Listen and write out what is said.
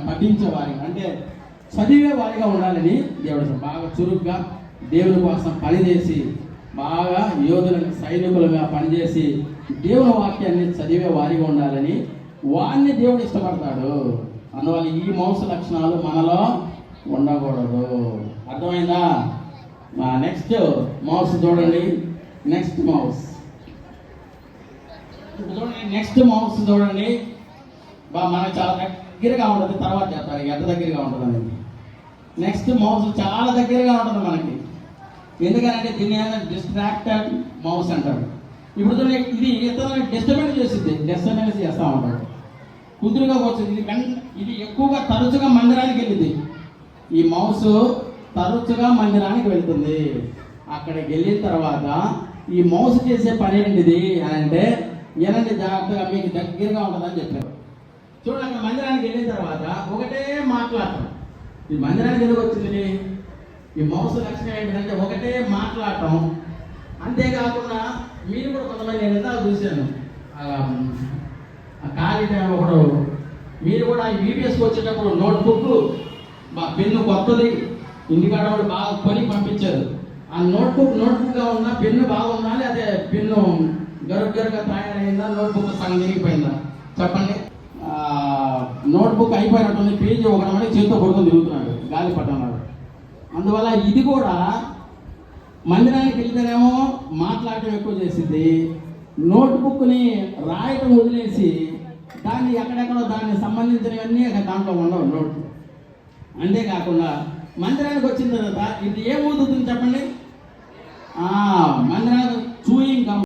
పఠించేవారిగా అంటే చదివే వారిగా ఉండాలని దేవుడు బాగా చురుగ్గా దేవుని కోసం పనిచేసి బాగా యోధులను సైనికులుగా పనిచేసి దేవుని వాక్యాన్ని చదివే వారిగా ఉండాలని వారిని దేవుడు ఇష్టపడతాడు. అందువల్ల ఈ మౌస్ లక్షణాలు మనలో ఉండకూడదు. అర్థమైందా? నెక్స్ట్ మౌస్ చూడండి. నెక్స్ట్ మౌస్ చూడండి. మనకు చాలా దగ్గరగా ఉంటుంది. తర్వాత చెప్తారు ఎంత దగ్గరగా ఉంటుంది అనేది. నెక్స్ట్ మౌస్ చాలా దగ్గరగా ఉంటుంది మనకి. ఎందుకంటే దీన్ని డిస్ట్రాక్టెడ్ మౌస్ అంటారు. ఇప్పుడు చూడండి, ఇది ఇతరులను డిస్టర్బెన్స్ చేస్తూ ఉంటాడు. కుదురుగా వచ్చింది. ఇది ఎక్కువగా తరచుగా మందిరానికి వెళ్ళింది. ఈ మౌస్ తరచుగా మందిరానికి వెళ్తుంది. అక్కడికి వెళ్ళిన తర్వాత ఈ మౌస్ చేసే పని ఏంటిది అని అంటే, ఏనండి జాగ్రత్తగా మీకు దగ్గరగా ఉంటుందని చెప్పారు. చూడండి, అక్కడ మందిరానికి వెళ్ళిన తర్వాత ఒకటే మాట్లాడటం. ఈ మందిరానికి ఎందుకు వచ్చింది? ఈ మౌస్ లక్షణం ఏంటంటే ఒకటే మాట్లాడటం. అంతేకాకుండా మీరు కూడా కొంతమంది నేను ఎంత చూశాను, ఖాళీ టైం ఒకడు మీరు కూడా ఈ వీడియోస్కి వచ్చేటప్పుడు నోట్బుక్ పెన్ను కొత్తది ఇంటికాడ వాళ్ళు బాగా కొని పంపించారు. ఆ నోట్బుక్గా ఉన్న పెన్ను బాగుందా, అదే పెన్ను గరుగ్గా తయారైందా, నోట్బుక్ సగం తిరిగిపోయిందా చెప్పండి. నోట్బుక్ అయిపోయినట్టుంది, పేజీ ఒకటి చేతితో పడుకొని తిరుగుతున్నాడు గాలి పట్టన్నాడు. అందువల్ల ఇది కూడా మందిరానికి వెళ్తేనేమో మాట్లాడటం ఎక్కువ చేసింది, నోట్బుక్ని రాయటం వదిలేసి దాన్ని ఎక్కడెక్కడో దానికి సంబంధించినవన్నీ దాంట్లో ఉండవు నోట్. అంతేకాకుండా మందిరానికి వచ్చిన తర్వాత ఇది ఏమవుతుంది చెప్పండి? మందిరానికి చూయింగ్